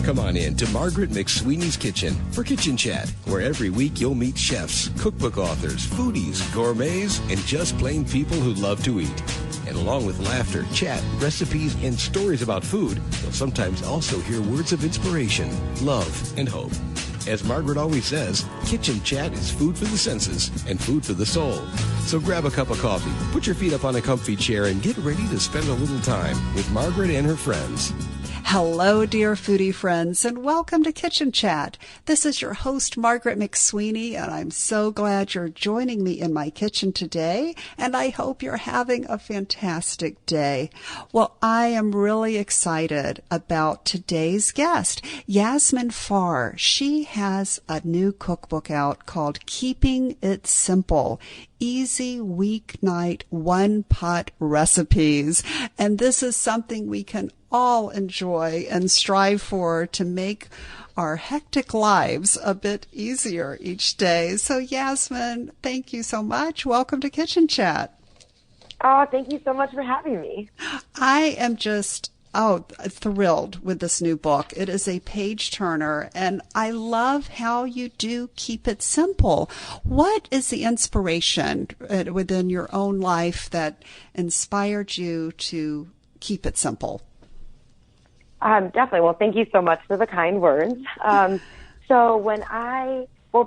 Come on in to Margaret McSweeney's Kitchen for Kitchen Chat, where every week you'll meet chefs, cookbook authors, foodies, gourmets, and just plain people who love to eat. And along with laughter, chat, recipes, and stories about food, you'll sometimes also hear words of inspiration, love, and hope. As Margaret always says, Kitchen Chat is food for the senses and food for the soul. So grab a cup of coffee, put your feet up on a comfy chair, and get ready to spend a little time with Margaret and her friends. Hello, dear foodie friends, and welcome to Kitchen Chat. This is your host, Margaret McSweeney, and I'm so glad you're joining me in my kitchen today, and I hope you're having a fantastic day. Well, I am really excited about today's guest, Yasmin Fahr. She has a new cookbook out called Keeping It Simple: Easy Weeknight One-Pot Recipes. And this is something we can all enjoy and strive for to make our hectic lives a bit easier each day. So Yasmin, thank you so much. Welcome to Kitchen Chat. Oh, thank you so much for having me. I am just thrilled with this new book. It is a page turner, and I love how you do keep it simple. What is the inspiration within your own life that inspired you to keep it simple? Definitely. Well, thank you so much for the kind words.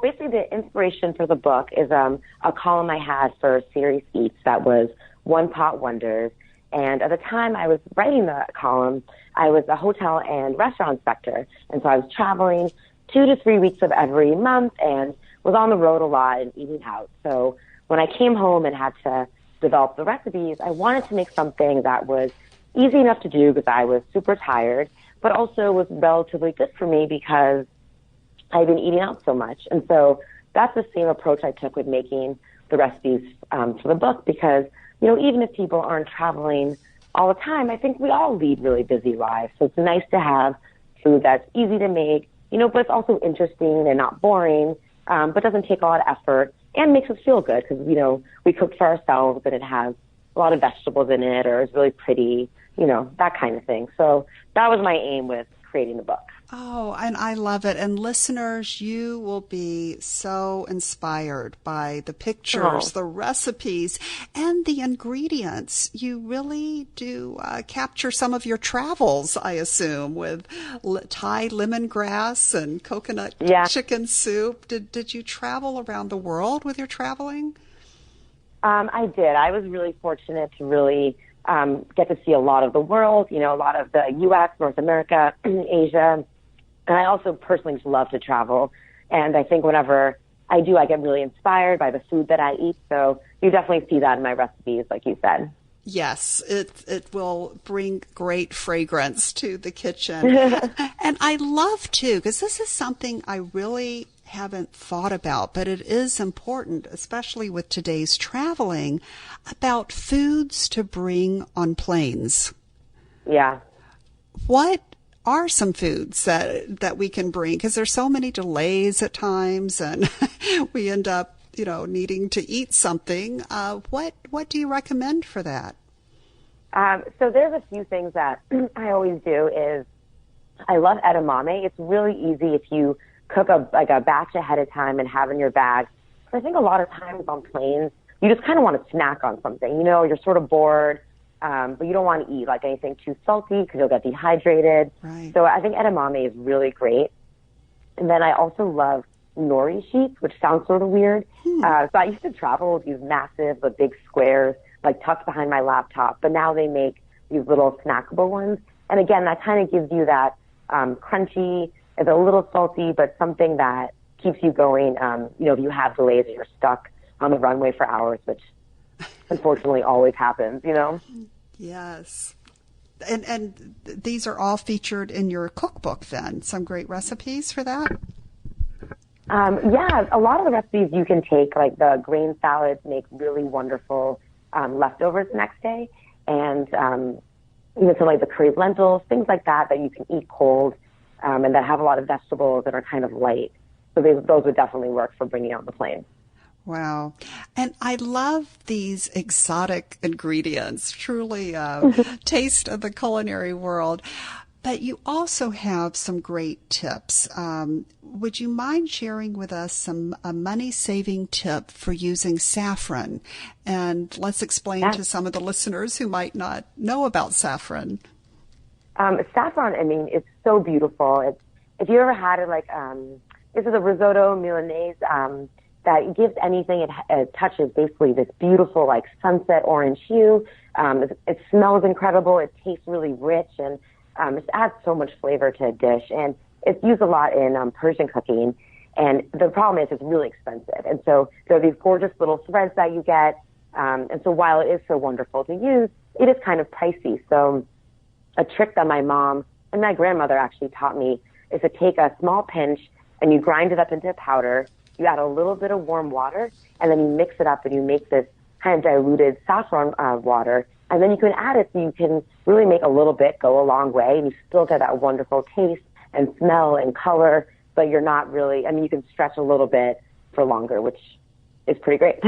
Basically the inspiration for the book is a column I had for Series Eats that was One Pot Wonders. And at the time I was writing the column, I was a hotel and restaurant inspector. And so I was traveling 2 to 3 weeks of every month and was on the road a lot and eating out. So when I came home and had to develop the recipes, I wanted to make something that was easy enough to do because I was super tired, but also was relatively good for me because I've been eating out so much. And so that's the same approach I took with making the recipes for the book because, you know, even if people aren't traveling all the time, I think we all lead really busy lives. So it's nice to have food that's easy to make, you know, but it's also interesting and not boring, but doesn't take a lot of effort and makes us feel good because, you know, we cook for ourselves and it has a lot of vegetables in it or is really pretty, you know, that kind of thing. So that was my aim with creating the book. Oh, and I love it. And listeners, you will be so inspired by the pictures, the recipes, and the ingredients. You really do capture some of your travels, I assume, with Thai lemongrass and coconut chicken soup. Did you travel around the world with your traveling? I did. I was really fortunate to really get to see a lot of the world, you know, a lot of the U.S., North America, Asia. And I also personally just love to travel. And I think whenever I do, I get really inspired by the food that I eat. So you definitely see that in my recipes, like you said. Yes, it will bring great fragrance to the kitchen. And I love, too, because this is something I really haven't thought about, but it is important, especially with today's traveling, about foods to bring on planes. Yeah. What are some foods that we can bring? Because there's so many delays at times, and we end up, you know, needing to eat something. What do you recommend for that? So there's a few things that I always do is I love edamame. It's really easy if you cook a batch ahead of time and have in your bag. So I think a lot of times on planes, you just kind of want to snack on something. You know, you're sort of bored, but you don't want to eat like anything too salty because you'll get dehydrated. Right. So I think edamame is really great. And then I also love nori sheets, which sounds sort of weird. So I used to travel with these massive, but big squares, like tucked behind my laptop. But now they make these little snackable ones. And again, that kind of gives you that crunchy, it's a little salty, but something that keeps you going, you know, if you have delays and you're stuck on the runway for hours, which unfortunately always happens, you know? Yes. And these are all featured in your cookbook then? Some great recipes for that? Yeah, a lot of the recipes you can take, like the grain salads make really wonderful leftovers the next day. And, you know, so like the curried lentils, things like that you can eat cold. And that have a lot of vegetables that are kind of light. So those would definitely work for bringing on the plane. Wow. And I love these exotic ingredients, truly taste of the culinary world. but you also have some great tips. Would you mind sharing with us a money-saving tip for using saffron? And let's explain to some of the listeners who might not know about saffron. Saffron, I mean, it's so beautiful. If you ever had it, like, this is a risotto Milanese, that gives anything it touches basically this beautiful, like, sunset orange hue. It smells incredible. It tastes really rich, and it adds so much flavor to a dish. And it's used a lot in Persian cooking. And the problem is it's really expensive. And so there are these gorgeous little threads that you get. And so while it is so wonderful to use, it is kind of pricey. So a trick that my mom and my grandmother actually taught me is to take a small pinch and you grind it up into a powder. You add a little bit of warm water, and then you mix it up and you make this kind of diluted saffron water. And then you can add it so you can really make a little bit go a long way, and you still get that wonderful taste and smell and color, but you're not really, I mean, you can stretch a little bit for longer, which is pretty great.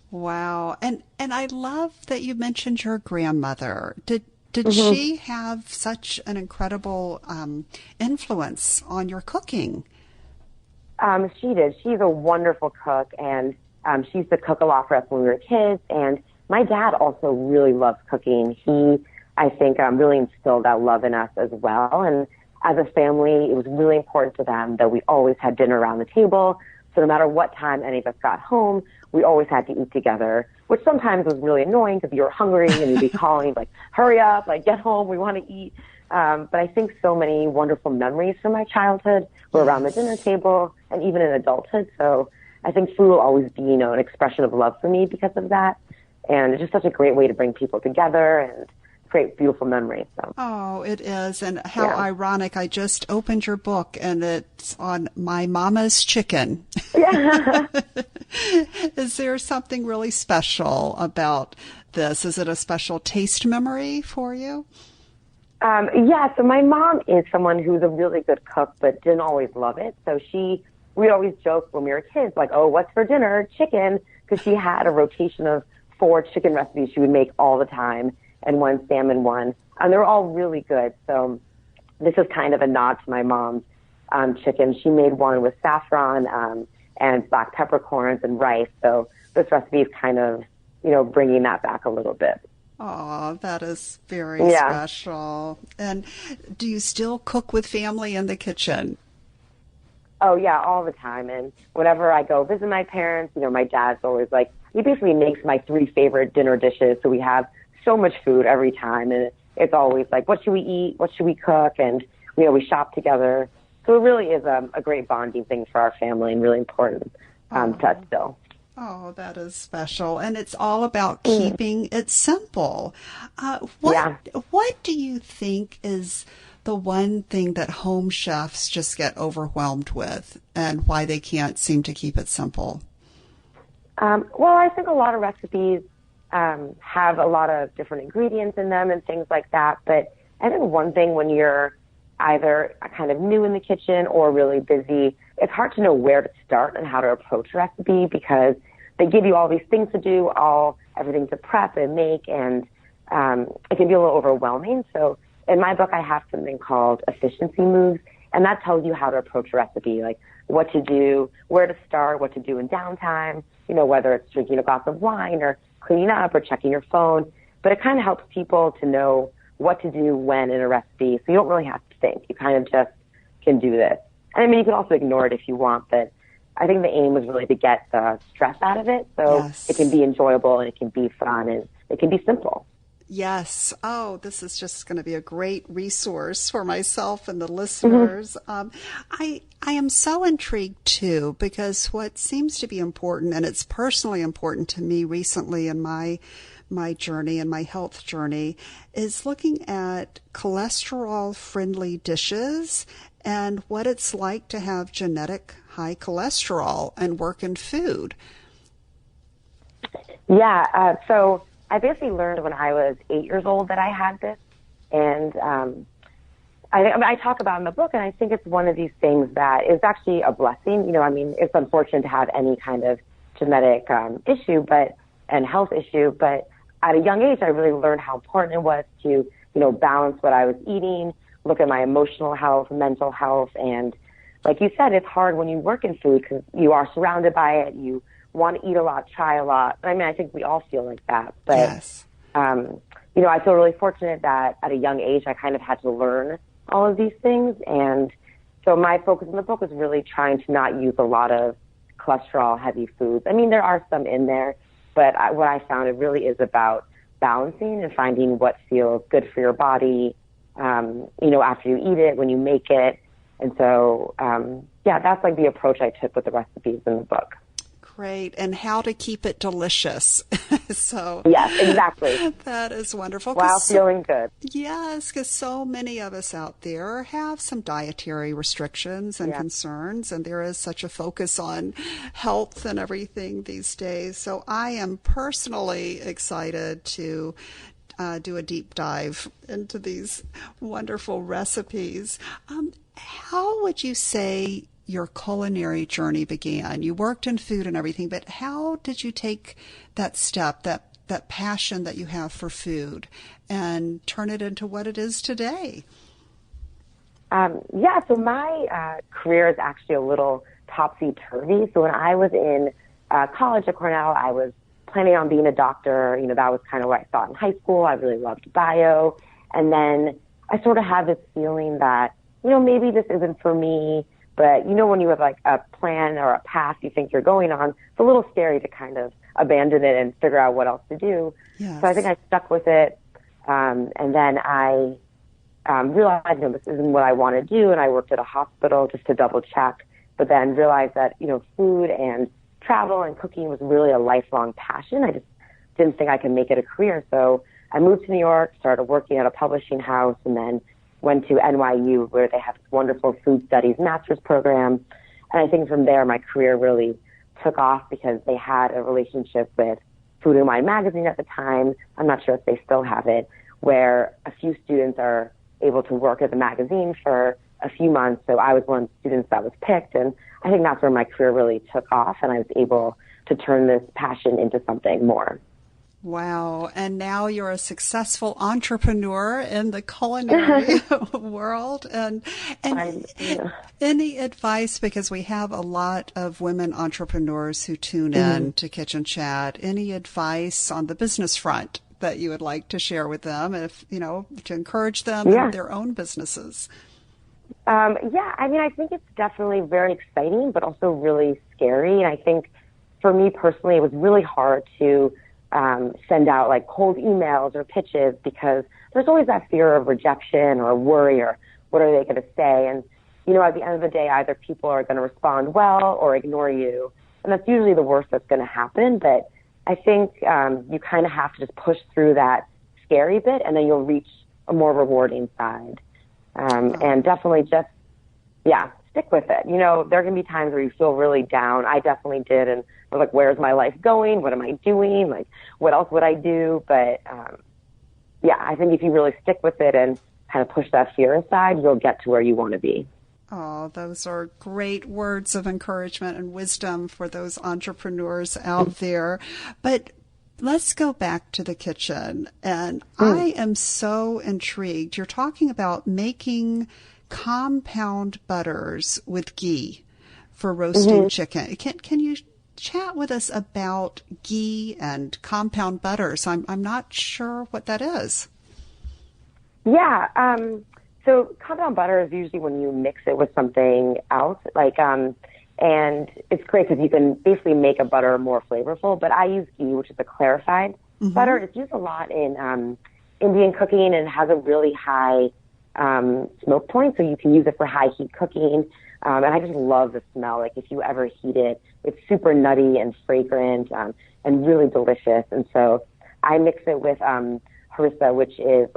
Wow. And I love that you mentioned your grandmother. Did she have such an incredible influence on your cooking? She did. She's a wonderful cook, and she used to cook a lot for us when we were kids. And my dad also really loves cooking. He, I think, really instilled that love in us as well. And as a family, it was really important to them that we always had dinner around the table. So no matter what time any of us got home, we always had to eat together, which sometimes was really annoying because you were hungry and you'd be calling, like, hurry up, like, get home, we want to eat. But I think so many wonderful memories from my childhood were around the dinner table and even in adulthood. So I think food will always be, an expression of love for me because of that. And it's just such a great way to bring people together and create beautiful memories. So. Oh, it is. And how ironic. I just opened your book and it's on my mama's chicken. Yeah. Is there something really special about this? Is it a special taste memory for you? Yeah, so my mom is someone who's a really good cook, but didn't always love it. So we'd always joke when we were kids, like, oh, what's for dinner? Chicken. Because she had a rotation of 4 chicken recipes she would make all the time, and 1 salmon one. And they were all really good. So this is kind of a nod to my mom's chicken. She made one with saffron and black peppercorns and rice. So this recipe is kind of, bringing that back a little bit. Oh, that is very special. And do you still cook with family in the kitchen? Oh, yeah, all the time. And whenever I go visit my parents, my dad's always like, he basically makes my 3 favorite dinner dishes. So we have so much food every time. And it's always like, what should we eat? What should we cook? And, we shop together. So it really is a great bonding thing for our family and really important to us still. Oh, that is special. And it's all about keeping it simple. What do you think is the one thing that home chefs just get overwhelmed with and why they can't seem to keep it simple? Well, I think a lot of recipes have a lot of different ingredients in them and things like that. But I think one thing when you're either kind of new in the kitchen or really busy, it's hard to know where to start and how to approach a recipe because they give you all these things to do, everything to prep and make, and it can be a little overwhelming. So in my book, I have something called efficiency moves, and that tells you how to approach a recipe, like what to do, where to start, what to do in downtime, whether it's drinking a glass of wine or cleaning up or checking your phone. But it kind of helps people to know what to do when in a recipe, so you don't really have to think. You kind of just can do this. And I mean, you can also ignore it if you want, but I think the aim was really to get the stress out of it so it can be enjoyable and it can be fun and it can be simple. Yes. Oh, this is just going to be a great resource for myself and the listeners. I am so intrigued too, because what seems to be important, and it's personally important to me recently in my journey and my health journey, is looking at cholesterol-friendly dishes and what it's like to have genetic high cholesterol and work in food. Yeah. So I basically learned when I was 8 years old that I had this. And I talk about it in the book, and I think it's one of these things that is actually a blessing. It's unfortunate to have any kind of genetic issue and health issue, but at a young age, I really learned how important it was to, balance what I was eating, look at my emotional health, mental health. And like you said, it's hard when you work in food because you are surrounded by it. You want to eat a lot, try a lot. I mean, I think we all feel like that. But, Yes. you know, I feel really fortunate that at a young age, I kind of had to learn all of these things. And so my focus in the book was really trying to not use a lot of cholesterol-heavy foods. I mean, there are some in there, but what I found, it really is about balancing and finding what feels good for your body, you know, after you eat it, when you make it. And so, yeah, that's like the approach I took with the recipes in the book. Great. And how to keep it delicious. So yes, exactly. That is wonderful. While feeling good. Yes, because so many of us out there have some dietary restrictions and concerns, and there is such a focus on health and everything these days. So I am personally excited to do a deep dive into these wonderful recipes. How would you say your culinary journey began? You worked in food and everything, but how did you take that step, that passion that you have for food, and turn it into what it is today? Yeah, so my career is actually a little topsy-turvy. So when I was in college at Cornell, I was planning on being a doctor. You know, that was kind of what I thought in high school. I really loved bio. And then I sort of had this feeling that, you know, maybe this isn't for me. But, you know, when you have like a plan or a path you think you're going on, it's a little scary to kind of abandon it and figure out what else to do. Yes. So I think I stuck with it. And then I realized, you know, this isn't what I want to do. And I worked at a hospital just to double check, but then realized that, you know, food and travel and cooking was really a lifelong passion. I just didn't think I could make it a career. So I moved to New York, started working at a publishing house, and then went to NYU, where they have this wonderful food studies master's program. And I think from there, my career really took off because they had a relationship with Food and Wine magazine at the time. I'm not sure if they still have it, where a few students are able to work at the magazine for a few months. So I was one of the students that was picked. And I think that's where my career really took off. And I was able to turn this passion into something more. Wow. And now you're a successful entrepreneur in the culinary world. And any advice, because we have a lot of women entrepreneurs who tune in to Kitchen Chat, any advice on the business front that you would like to share with them, if, you know, to encourage them in their own businesses? Yeah, I mean, I think it's definitely very exciting, but also really scary. And I think for me personally, it was really hard to send out like cold emails or pitches because there's always that fear of rejection or worry or what are they going to say. And, you know, at the end of the day, either people are going to respond well or ignore you. And that's usually the worst that's going to happen. But I think you kind of have to just push through that scary bit and then you'll reach a more rewarding side. And definitely just, stick with it. You know, there can be times where you feel really down. I definitely did. And I was like, where's my life going? What am I doing? Like, what else would I do? But, I think if you really stick with it and kind of push that fear aside, you'll get to where you want to be. Oh, those are great words of encouragement and wisdom for those entrepreneurs out there. But let's go back to the kitchen. And I am so intrigued. You're talking about making compound butters with ghee for roasting chicken. Can you chat with us about ghee and compound butters? I'm not sure what that is. Yeah. So compound butter is usually when you mix it with something else, like, and it's great because you can basically make a butter more flavorful, but I use ghee, which is a clarified butter. It's used a lot in Indian cooking and has a really high smoke point, so you can use it for high heat cooking. And I just love the smell. Like if you ever heat it, it's super nutty and fragrant and really delicious. And so I mix it with harissa, which is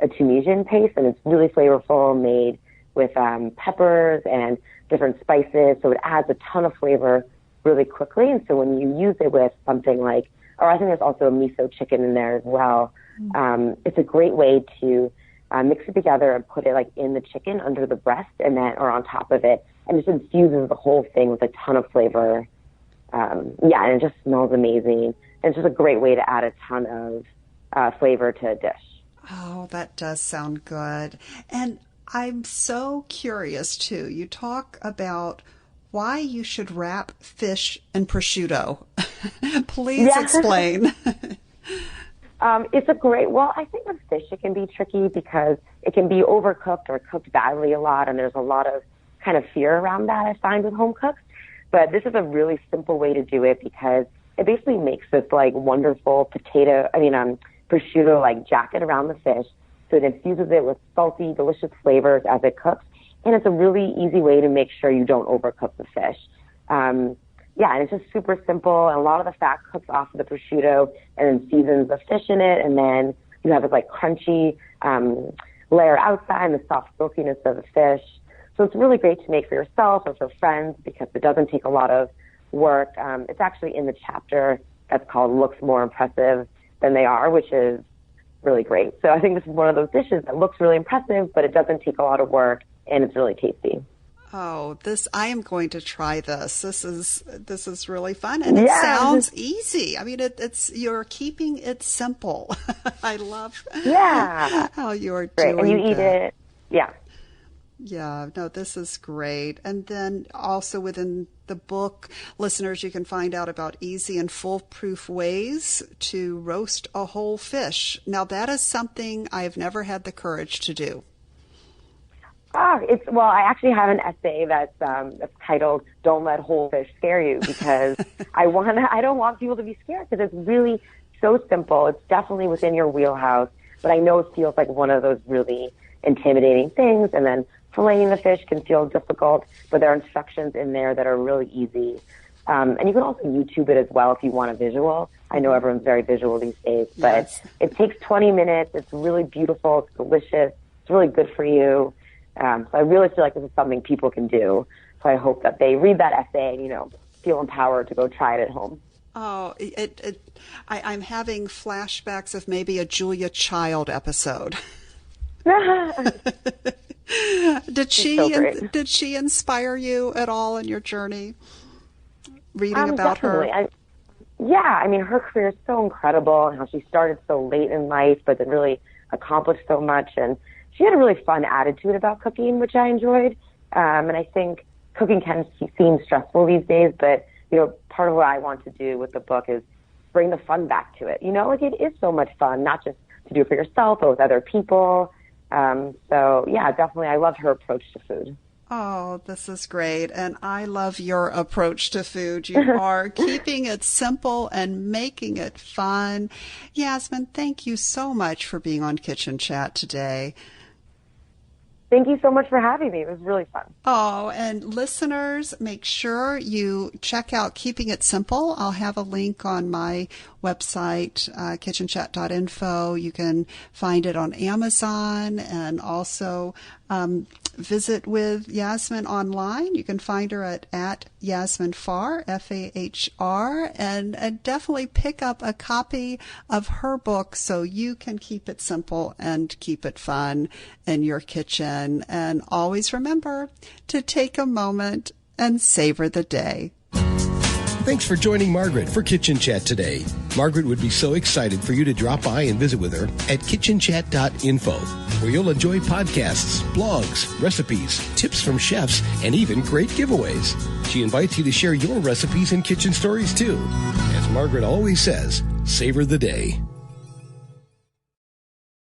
a Tunisian paste, and it's really flavorful, made with peppers and different spices. So it adds a ton of flavor really quickly. And so when you use it with something like, or I think there's also a miso chicken in there as well, it's a great way to mix it together and put it like in the chicken under the breast and then, or on top of it, and it just infuses the whole thing with a ton of flavor. And it just smells amazing. And it's just a great way to add a ton of flavor to a dish. Oh, that does sound good. And I'm so curious too. You talk about why you should wrap fish in prosciutto. Please explain. It's a great, well, I think with fish it can be tricky because it can be overcooked or cooked badly a lot, and there's a lot of kind of fear around that, I find, with home cooks. But this is a really simple way to do it because it basically makes this like wonderful prosciutto like jacket around the fish. So it infuses it with salty, delicious flavors as it cooks. And it's a really easy way to make sure you don't overcook the fish. And it's just super simple. And a lot of the fat cooks off of the prosciutto and then seasons the fish in it. And then you have this like crunchy layer outside and the soft silkiness of the fish. So it's really great to make for yourself or for friends because it doesn't take a lot of work. It's actually in the chapter that's called Looks More Impressive Than They Are, which is really great. So I think this is one of those dishes that looks really impressive, but it doesn't take a lot of work and it's really tasty. Oh, I am going to try this. This is really fun, and it sounds easy. I mean, you're keeping it simple. I love how you're doing and you that. Eat it. Yeah. Yeah, no, this is great. And then also within the book, listeners, you can find out about easy and foolproof ways to roast a whole fish. Now, that is something I've never had the courage to do. I actually have an essay that's titled "Don't Let Whole Fish Scare You" because I don't want people to be scared because it's really so simple. It's definitely within your wheelhouse, but I know it feels like one of those really intimidating things. And then filleting the fish can feel difficult, but there are instructions in there that are really easy. And you can also YouTube it as well if you want a visual. I know everyone's very visual these days, but It takes 20 minutes. It's really beautiful. It's delicious. It's really good for you. So I really feel like this is something people can do. So I hope that they read that essay and, feel empowered to go try it at home. Oh, I'm having flashbacks of maybe a Julia Child episode. Did she inspire you at all in your journey? Reading about definitely. her? Her career is so incredible and how she started so late in life, but then really accomplished so much. And she had a really fun attitude about cooking, which I enjoyed. And I think cooking can seem stressful these days, but, part of what I want to do with the book is bring the fun back to it. It is so much fun, not just to do it for yourself, but with other people. Definitely, I loved her approach to food. Oh, this is great. And I love your approach to food. You are keeping it simple and making it fun. Yasmin, thank you so much for being on Kitchen Chat today. Thank you so much for having me. It was really fun. Oh, and listeners, make sure you check out Keeping It Simple. I'll have a link on my website, kitchenchat.info. You can find it on Amazon and also visit with Yasmin online. You can find her at Yasmin Fahr, Fahr, and definitely pick up a copy of her book so you can keep it simple and keep it fun in your kitchen. And always remember to take a moment and savor the day. Thanks for joining Margaret for Kitchen Chat today. Margaret would be so excited for you to drop by and visit with her at kitchenchat.info, where you'll enjoy podcasts, blogs, recipes, tips from chefs, and even great giveaways. She invites you to share your recipes and kitchen stories too. As Margaret always says, savor the day.